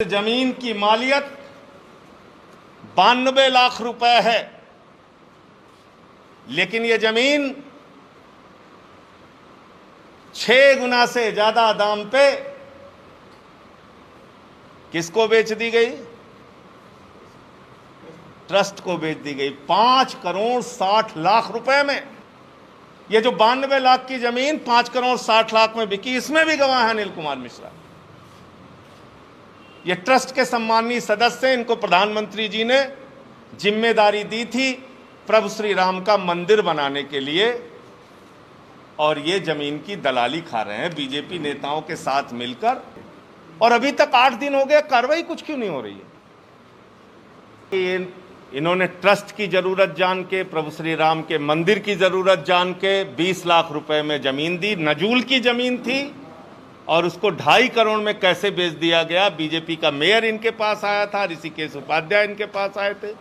जमीन की मालियत 92 लाख रुपए है, लेकिन यह जमीन 6 गुना से ज्यादा दाम पे किसको बेच दी गई? ट्रस्ट को बेच दी गई 5 करोड़ 60 लाख रुपए में। यह जो 92 लाख की जमीन 5 करोड़ 60 लाख में बिकी, इसमें भी गवाह है अनिल कुमार मिश्रा। ये ट्रस्ट के सम्मानीय सदस्य, इनको प्रधानमंत्री जी ने जिम्मेदारी दी थी प्रभु श्री राम का मंदिर बनाने के लिए, और ये जमीन की दलाली खा रहे हैं बीजेपी नेताओं के साथ मिलकर। और अभी तक 8 दिन हो गए, कार्रवाई कुछ क्यों नहीं हो रही है? इन्होंने ट्रस्ट की जरूरत जान के, प्रभु श्री राम के मंदिर की जरूरत जान के 20 लाख रुपए में जमीन दी। नजूल की जमीन थी और उसको 2.5 करोड़ में कैसे बेच दिया गया? बीजेपी का मेयर इनके पास आया था, ऋषिकेश उपाध्याय इनके पास आए थे,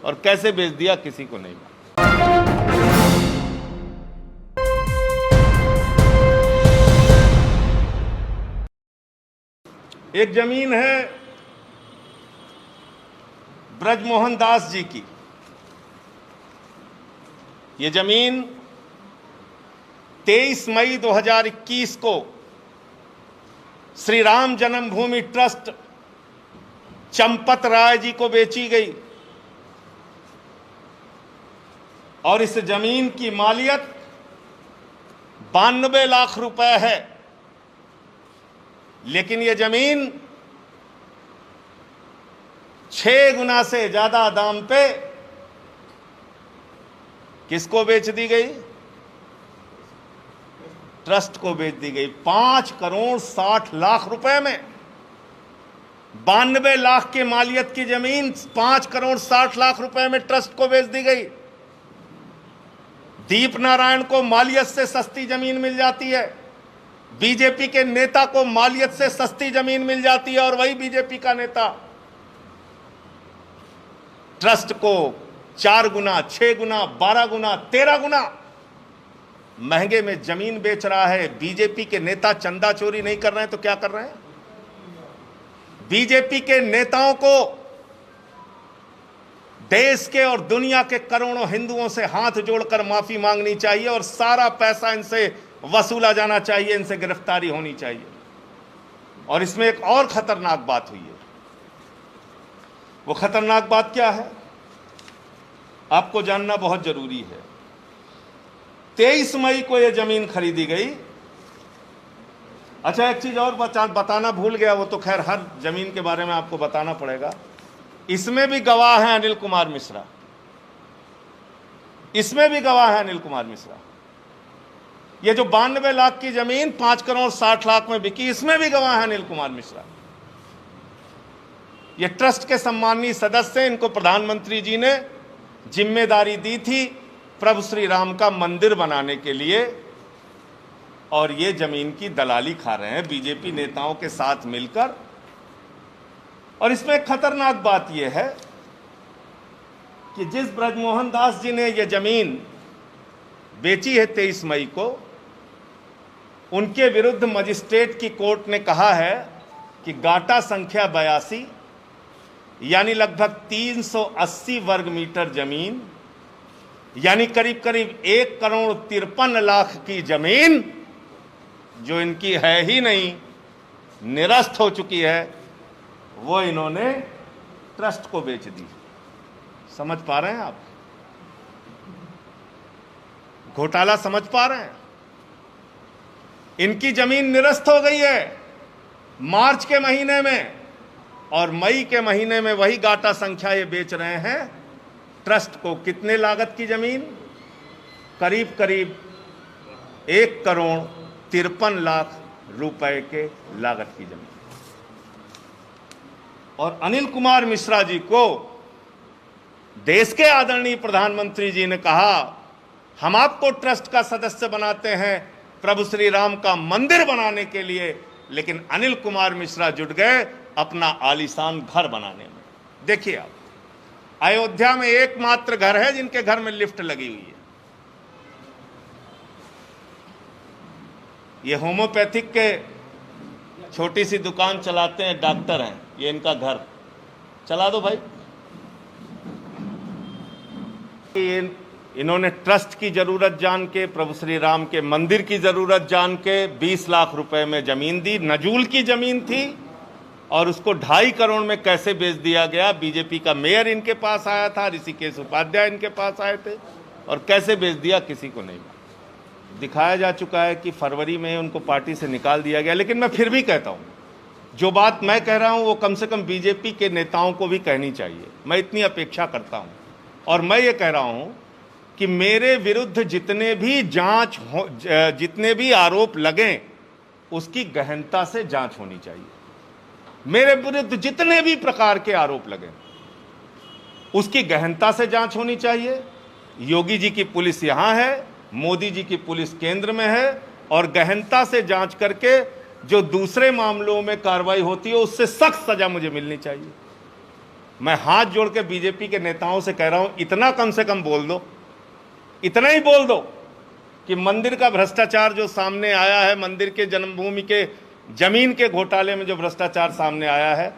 और कैसे बेच दिया किसी को नहीं मालूम। एक जमीन है ब्रजमोहन दास जी की। ये जमीन 23 मई 2021 को श्री राम जन्मभूमि ट्रस्ट चंपत राय जी को बेची गई, और इस जमीन की मालियत 92 लाख रुपए है, लेकिन यह जमीन 6 गुना से ज्यादा दाम पे किसको बेच दी गई? ट्रस्ट को बेच दी गई 5 करोड़ 60 लाख रुपए में। 92 लाख के मालियत की जमीन 5 करोड़ 60 लाख रुपए में ट्रस्ट को बेच दी गई। दीप नारायण को मालियत से सस्ती जमीन मिल जाती है, बीजेपी के नेता को मालियत से सस्ती जमीन मिल जाती है, और वही बीजेपी का नेता ट्रस्ट को 4 गुना, 6 गुना, 12 गुना, 13 गुना महंगे में जमीन बेच रहा है। बीजेपी के नेता चंदा चोरी नहीं कर रहे हैं तो क्या कर रहे हैं? बीजेपी के नेताओं को देश के और दुनिया के करोड़ों हिंदुओं से हाथ जोड़कर माफी मांगनी चाहिए, और सारा पैसा इनसे वसूला जाना चाहिए, इनसे गिरफ्तारी होनी चाहिए। और इसमें एक और खतरनाक बात हुई है। वो खतरनाक बात क्या है, आपको जानना बहुत जरूरी है। 23 मई को यह जमीन खरीदी गई। अच्छा, एक चीज और बताना भूल गया, वो तो खैर हर जमीन के बारे में आपको बताना पड़ेगा। इसमें भी गवाह है अनिल कुमार मिश्रा, इसमें भी गवाह है अनिल कुमार मिश्रा। ये जो 92 लाख की जमीन 5 करोड़ 60 लाख में बिकी, इसमें भी गवाह है अनिल कुमार मिश्रा। ये ट्रस्ट के सम्मानीय सदस्य, इनको प्रधानमंत्री जी ने जिम्मेदारी दी थी प्रभु श्री राम का मंदिर बनाने के लिए, और ये जमीन की दलाली खा रहे हैं बीजेपी नेताओं के साथ मिलकर। और इसमें एक खतरनाक बात यह है कि जिस ब्रजमोहन दास जी ने यह जमीन बेची है 23 मई को, उनके विरुद्ध मजिस्ट्रेट की कोर्ट ने कहा है कि गाटा संख्या 82 यानी लगभग 380 वर्ग मीटर जमीन, यानी करीब करीब 1 करोड़ 53 लाख की जमीन, जो इनकी है ही नहीं, निरस्त हो चुकी है, वो इन्होंने ट्रस्ट को बेच दी। समझ पा रहे हैं आप? घोटाला समझ पा रहे हैं? इनकी जमीन निरस्त हो गई है मार्च के महीने में, और मई के महीने में वही गाटा संख्या ये बेच रहे हैं ट्रस्ट को। कितने लागत की जमीन? करीब करीब 1 करोड़ 53 लाख रुपए के लागत की जमीन। और अनिल कुमार मिश्रा जी को देश के आदरणीय प्रधानमंत्री जी ने कहा, हम आपको ट्रस्ट का सदस्य बनाते हैं प्रभु श्री राम का मंदिर बनाने के लिए, लेकिन अनिल कुमार मिश्रा जुट गए अपना आलीशान घर बनाने में। देखिए आप, अयोध्या में एकमात्र घर है जिनके घर में लिफ्ट लगी हुई है। ये होम्योपैथिक के छोटी सी दुकान चलाते हैं, डॉक्टर हैं, ये इनका घर, चला दो भाई। इन्होंने ट्रस्ट की ज़रूरत जान के, प्रभु श्री राम के मंदिर की ज़रूरत जान के 20 लाख रुपए में ज़मीन दी। नजूल की ज़मीन थी और उसको 2.5 करोड़ में कैसे बेच दिया गया। बीजेपी का मेयर इनके पास आया था, ऋषिकेश उपाध्याय इनके पास आए थे, और कैसे बेच दिया किसी को नहीं दिखाया जा चुका है कि फरवरी में उनको पार्टी से निकाल दिया गया। लेकिन मैं फिर भी कहता हूँ, जो बात मैं कह रहा हूँ वो कम से कम बीजेपी के नेताओं को भी कहनी चाहिए। मैं इतनी अपेक्षा करता हूँ, और मैं ये कह रहा हूँ कि मेरे विरुद्ध जितने भी जितने भी आरोप लगें उसकी गहनता से जांच होनी चाहिए। मेरे विरुद्ध जितने भी प्रकार के आरोप लगें उसकी गहनता से जांच होनी चाहिए। योगी जी की पुलिस यहाँ है, मोदी जी की पुलिस केंद्र में है, और गहनता से जांच करके जो दूसरे मामलों में कार्रवाई होती है उससे सख्त सजा मुझे मिलनी चाहिए। मैं हाथ जोड़ के बीजेपी के नेताओं से कह रहा हूं, इतना कम से कम बोल दो, इतना ही बोल दो कि मंदिर का भ्रष्टाचार जो सामने आया है, मंदिर के जन्मभूमि के जमीन के घोटाले में जो भ्रष्टाचार सामने आया है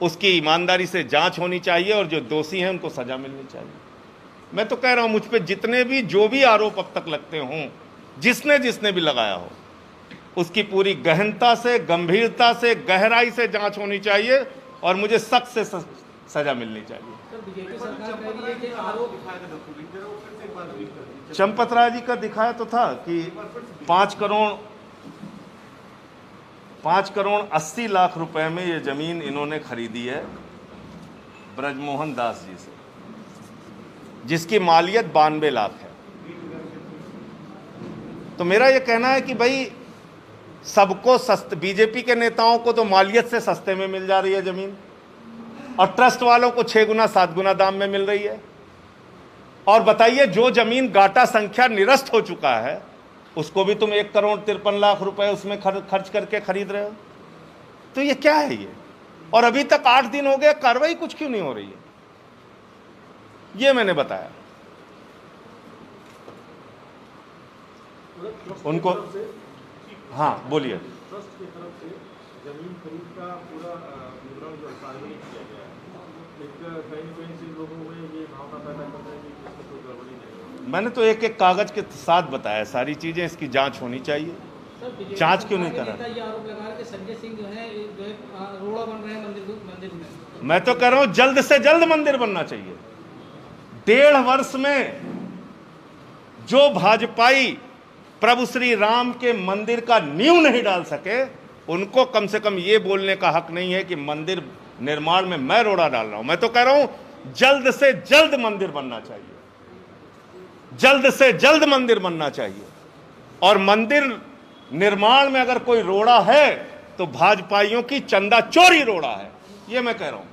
उसकी ईमानदारी से जांच होनी चाहिए, और जो दोषी हैं उनको सजा मिलनी चाहिए। मैं तो कह रहा हूं, मुझ पे जितने भी जो भी आरोप अब तक लगते हों, जिसने भी लगाया हो, उसकी पूरी गहनता से, गंभीरता से, गहराई से जांच होनी चाहिए, और मुझे सख्त से सजा मिलनी चाहिए। चंपत राय जी का दिखाया तो था कि 5 करोड़ 80 लाख रुपए में ये जमीन इन्होंने खरीदी है ब्रजमोहन दास जी से, जिसकी मालियत 92 लाख है। तो मेरा ये कहना है कि भाई सबको सस्ते, बीजेपी के नेताओं को तो मालियत से सस्ते में मिल जा रही है जमीन, और ट्रस्ट वालों को 6 गुना 7 गुना दाम में मिल रही है। और बताइए, जो जमीन गाटा संख्या निरस्त हो चुका है उसको भी तुम 1 करोड़ 53 लाख रुपए उसमें खर्च करके खरीद रहे हो। तो ये क्या है ये? और अभी तक 8 दिन हो गए, कार्रवाई कुछ क्यों नहीं हो रही है? ये मैंने बताया उनको। हाँ बोलिए। ट्रस्ट की तरफ से जमीन खरीद का पूरा विवरण जो सार्वजनिक किया गया है, कहीं से लोगों में ये भावना पैदा कर रहे हैं कि इसमें कोई गड़बड़ी नहीं है। मैंने तो एक कागज के साथ बताया सारी चीजें, इसकी जांच होनी चाहिए। जांच क्यों नहीं कर रहा? ये आरोप लगा रहे हैं कि संजय सिंह जो है रोड़ा बन रहे हैं मंदिर में। मैं तो कह रहा हूं जल्द से जल्द मंदिर बनना चाहिए। 1.5 वर्ष में जो भाजपाई प्रभु श्री राम के मंदिर का नींव नहीं डाल सके, उनको कम से कम ये बोलने का हक नहीं है कि मंदिर निर्माण में मैं रोड़ा डाल रहा हूं। मैं तो कह रहा हूं जल्द से जल्द मंदिर बनना चाहिए, जल्द से जल्द मंदिर बनना चाहिए। और मंदिर निर्माण में अगर कोई रोड़ा है तो भाजपाइयों की चंदा चोरी रोड़ा है, ये मैं कह रहा हूं।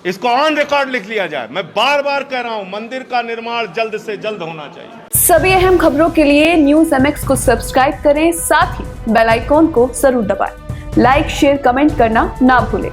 इसको ऑन रिकॉर्ड लिख लिया जाए। मैं बार बार कह रहा हूं, मंदिर का निर्माण जल्द से जल्द होना चाहिए। सभी अहम खबरों के लिए न्यूज़ MX को सब्सक्राइब करें, साथ ही बेल आइकॉन को जरूर दबाएं। लाइक, शेयर, कमेंट करना ना भूलें।